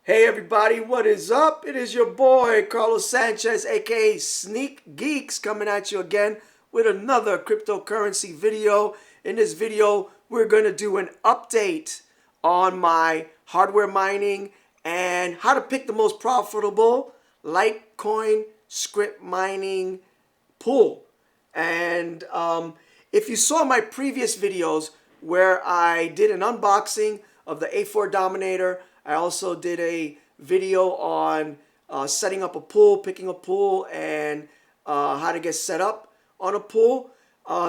Hey everybody, what is up? It is your boy Carlos Sanchez, aka Sneak Geeks, coming at you again with another cryptocurrency video. In this video, we're going to do an update on my hardware mining and how to pick the most profitable Litecoin Scrypt mining pool. And if you saw my previous videos where I did an unboxing of the A4 Dominator, I also did a video on setting up a pool, picking a pool, and how to get set up on a pool.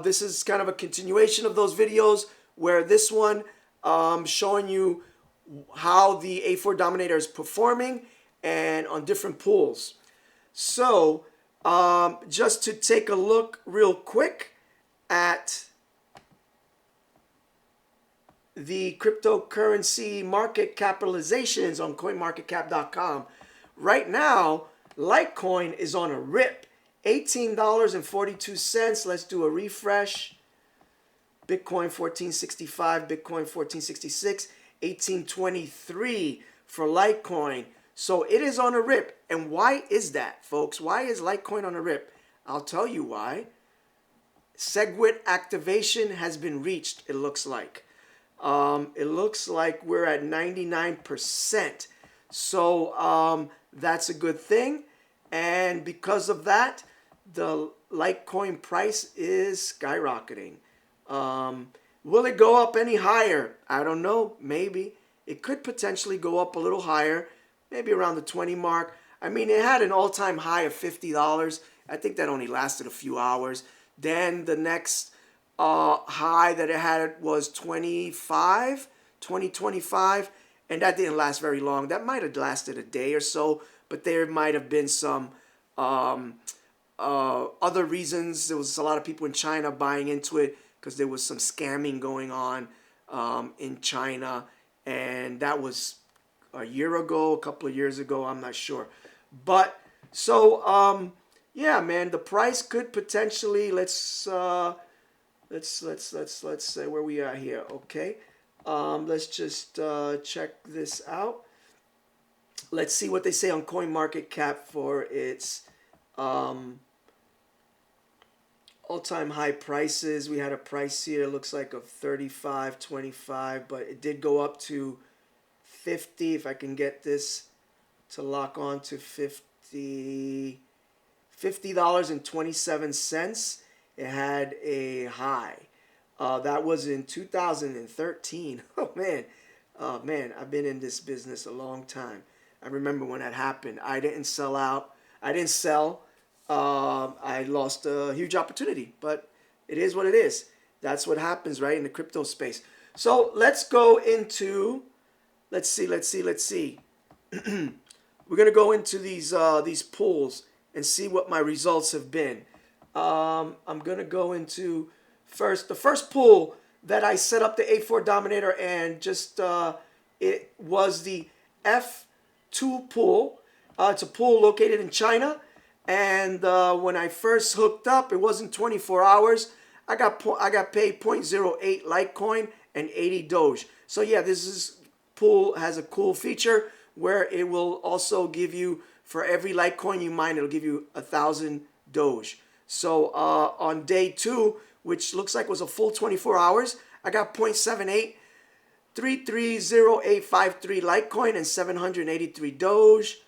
This is kind of a continuation of those videos where this one showing you how the A4 Dominator is performing and on different pools. So just to take a look real quick at the cryptocurrency market capitalizations on coinmarketcap.com. Right now, Litecoin is on a rip. $18.42. Let's do a refresh. Bitcoin 1465, Bitcoin 1466, 1823 for Litecoin. So it is on a rip. And why is that, folks? Why is Litecoin on a rip? I'll tell you why. SegWit activation has been reached, it looks like. It looks like we're at 99%. So that's a good thing. And because of that, the Litecoin price is skyrocketing. Will it go up any higher? I don't know. Maybe. It could potentially go up a little higher, maybe around the 20 mark. I mean, it had an all-time high of $50. I think that only lasted a few hours. Then the next high that it had was 25, and that didn't last very long. That might have lasted a day or so, but there might have been some other reasons. There was a lot of people in China buying into it because there was some scamming going on in China, and that was a year ago, a couple of years ago, I'm not sure. But so yeah, man, the price could potentially let's say where we are here. Okay, let's just check this out. Let's see what they say on CoinMarketCap for its all-time high prices. We had a price here, looks like of 35.25, but it did go up to 50. If I can get this to lock on to $50.27. It had a high. That was in 2013. Oh man, I've been in this business a long time. I remember when that happened. I didn't sell out. I didn't sell. I lost a huge opportunity, but it is what it is. That's what happens, right, in the crypto space. So let's go into, let's see. We're gonna go into these pools and see what my results have been. I'm gonna go into the first pool that I set up the A4 Dominator, and just it was the F2 pool. It's a pool located in China, and when I first hooked up, it wasn't 24 hours. I got paid 0.08 Litecoin and 80 Doge. So yeah, this pool has a cool feature where it will also give you, for every Litecoin you mine, it'll give you 1,000 Doge. So on day 2, which looks like was a full 24 hours, I got 0.78, 330853 Litecoin and 783 Doge.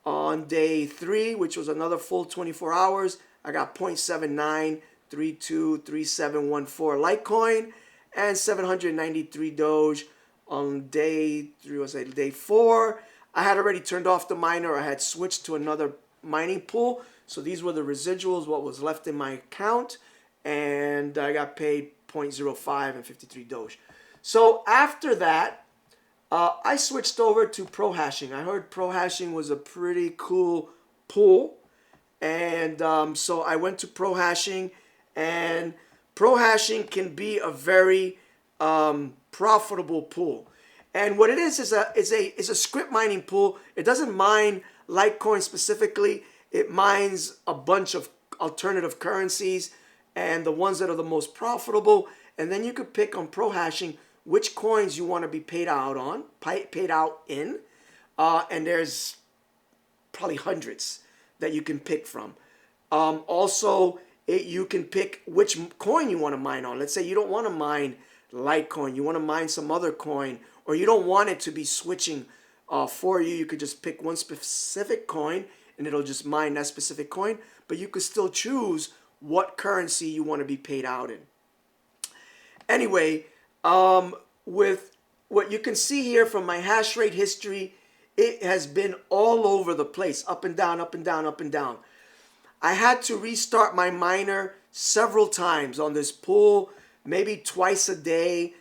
On day 3, which was another full 24 hours, I got 0.79, 323714 Litecoin and 793 Doge. On day 3, was it day 4? I had already turned off the miner. I had switched to another mining pool. So these were the residuals, what was left in my account. And I got paid 0.05 and 53 Doge. So after that, I switched over to pro hashing. I heard pro hashing was a pretty cool pool. And so I went to pro hashing. And pro hashing can be a very profitable pool. And what it is a Scrypt mining pool. It doesn't mine Litecoin specifically. It mines a bunch of alternative currencies and the ones that are the most profitable. And then you could pick on pro hashing which coins you want to be paid out in. And there's probably hundreds that you can pick from. Also, you can pick which coin you want to mine on. Let's say you don't want to mine Litecoin, you want to mine some other coin, or you don't want it to be switching for you. You could just pick one specific coin and it'll just mine that specific coin, but you could still choose what currency you want to be paid out in. Anyway, with what you can see here from my hash rate history, it has been all over the place, up and down, up and down, up and down. I had to restart my miner several times on this pool, maybe twice a day.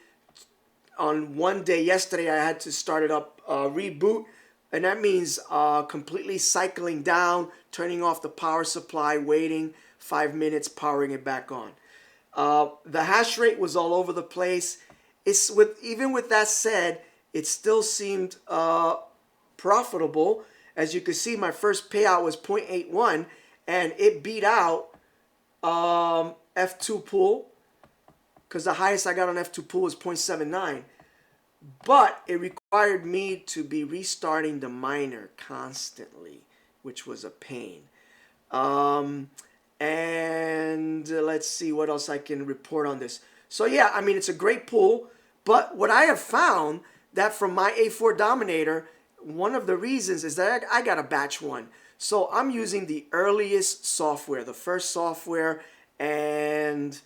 On one day yesterday, I had to start it up, reboot, and that means completely cycling down, turning off the power supply, waiting 5 minutes, powering it back on. The hash rate was all over the place. Even with that said, it still seemed profitable. As you can see, my first payout was 0.81, and it beat out F2 pool, because the highest I got on F2 pool was 0.79. But it required me to be restarting the miner constantly, which was a pain. And let's see what else I can report on this. So yeah, I mean, it's a great pool. But what I have found that from my A4 Dominator, one of the reasons is that I got a batch one. So I'm using the earliest software, the first software, and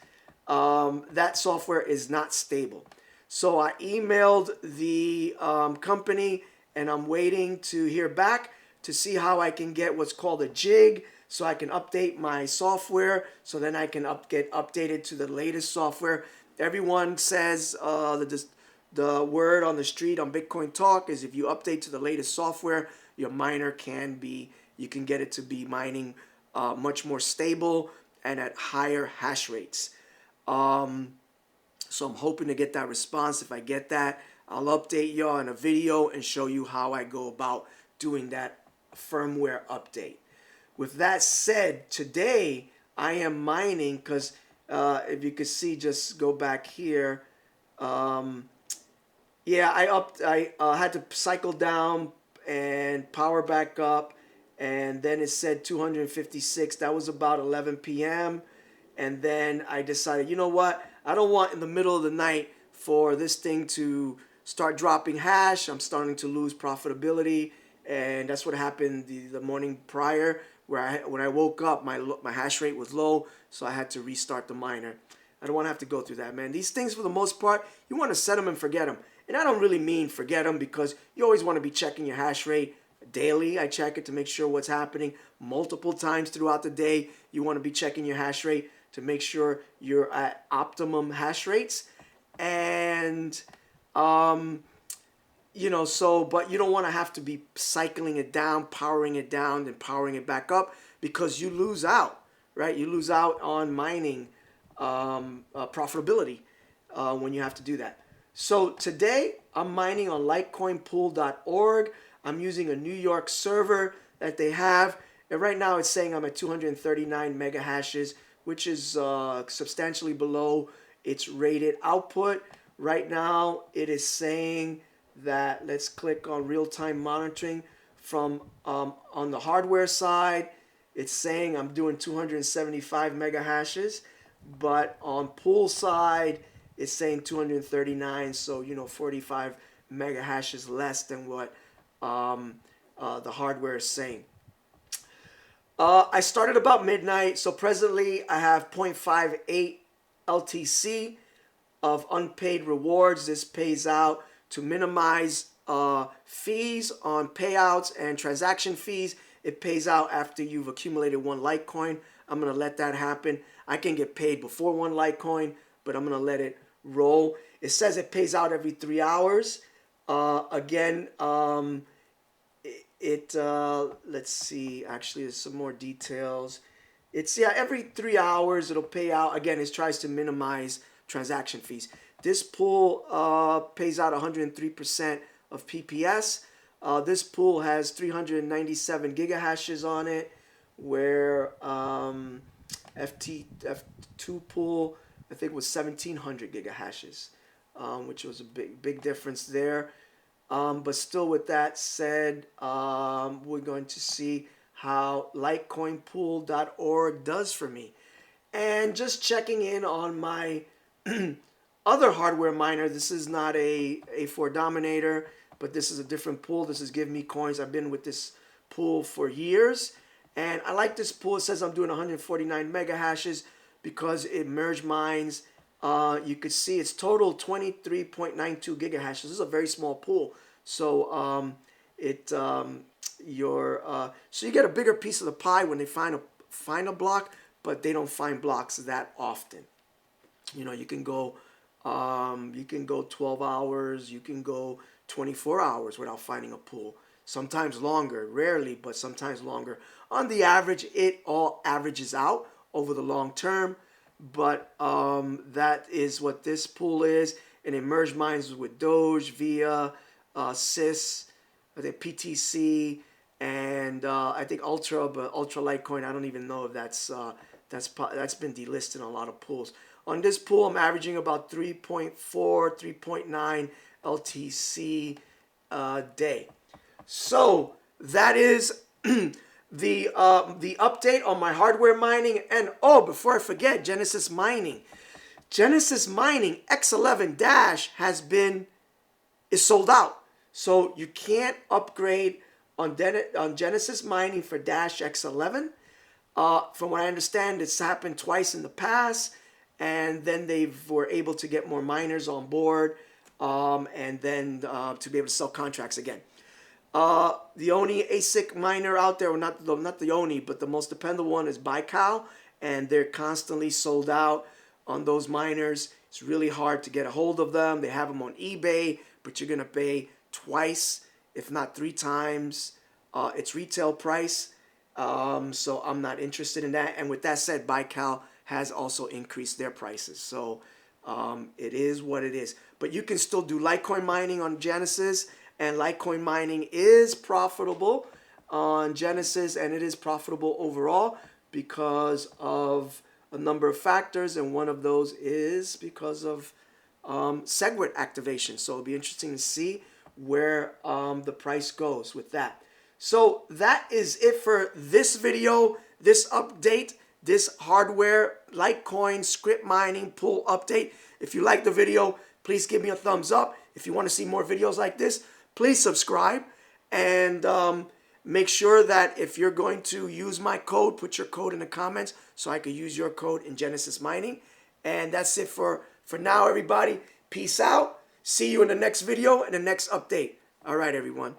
that software is not stable. So I emailed the company, and I'm waiting to hear back to see how I can get what's called a jig, so I can update my software, so then I can get updated to the latest software. Everyone says the word on the street on Bitcoin Talk is if you update to the latest software, your miner you can get it to be mining much more stable and at higher hash rates. So I'm hoping to get that response. If I get that, I'll update y'all in a video and show you how I go about doing that firmware update. With that said, today I am mining because if you could see, just go back here. Yeah, I had to cycle down and power back up, and then it said 256. That was about 11 p.m. And then I decided, you know what? I don't want in the middle of the night for this thing to start dropping hash. I'm starting to lose profitability, and that's what happened the morning prior, where when I woke up, my hash rate was low, so I had to restart the miner. I don't want to have to go through that, man. These things, for the most part, you want to set them and forget them. And I don't really mean forget them, because you always want to be checking your hash rate daily. I check it to make sure what's happening multiple times throughout the day. You want to be checking your hash rate to make sure you're at optimum hash rates. And, you know, but you don't want to have to be cycling it down, powering it down, and powering it back up, because you lose out, right? You lose out on mining profitability when you have to do that. So today I'm mining on litecoinpool.org. I'm using a New York server that they have, and right now it's saying I'm at 239 mega hashes, which is substantially below its rated output. Right now it is saying that, let's click on real-time monitoring from on the hardware side. It's saying I'm doing 275 mega hashes, but on pool side it's saying 239, so 45 mega hashes less than what the hardware is saying. I started about midnight, so presently I have 0.58 LTC of unpaid rewards. This pays out to minimize fees on payouts and transaction fees. It pays out after you've accumulated one Litecoin. I'm going to let that happen. I can get paid before one Litecoin, but I'm going to let it roll. It says it pays out every 3 hours. Again, let's see, actually there's some more details. It's, yeah, every 3 hours it'll pay out. Again, it tries to minimize transaction fees. This pool pays out 103% of PPS. This pool has 397 gigahashes on it, where F2 pool, I think, was 1700 gigahashes, which was a big difference there. But still, with that said, we're going to see how litecoinpool.org does for me. And just checking in on my other hardware miner. This is not a for Dominator, but this is a different pool. This is Give Me Coins. I've been with this pool for years, and I like this pool. It says I'm doing 149 mega hashes because it merge mines. You could see it's total 23.92 gigahashes. This is a very small pool, so so you get a bigger piece of the pie when they find a block, but they don't find blocks that often. You know, you can go 12 hours, you can go 24 hours without finding a pool. Sometimes longer, rarely, but sometimes longer. On the average, it all averages out over the long term. But that is what this pool is. And it merged mines with Doge, Via, Sys, I think PTC, and I think Ultra, but Ultra Litecoin, I don't even know if that's been delisted in a lot of pools. On this pool, I'm averaging about 3.4, 3.9 LTC a day. So that is the update on my hardware mining. And oh, before I forget, Genesis Mining. Genesis Mining X11 Dash is sold out. So you can't upgrade on Genesis Mining for Dash X11. From what I understand, it's happened twice in the past, and then they were able to get more miners on board, and then to be able to sell contracts again. The only Asic miner out there, or not the only, but the most dependable one is Baikal, and they're constantly sold out on those miners. It's really hard to get a hold of them. They have them on eBay, but you're gonna pay twice, if not 3 times, its retail price. So I'm not interested in that. And with that said, Baikal has also increased their prices. So it is what it is. But you can still do Litecoin mining on Genesis, and Litecoin mining is profitable on Genesis, and it is profitable overall because of a number of factors, and one of those is because of SegWit activation. So it'll be interesting to see where the price goes with that. So that is it for this video, this update, this hardware Litecoin Scrypt mining pool update. If you like the video, please give me a thumbs up. If you want to see more videos like this, please subscribe, and make sure that if you're going to use my code, put your code in the comments so I could use your code in Genesis Mining. And that's it for now, everybody. Peace out. See you in the next video and the next update. All right, everyone.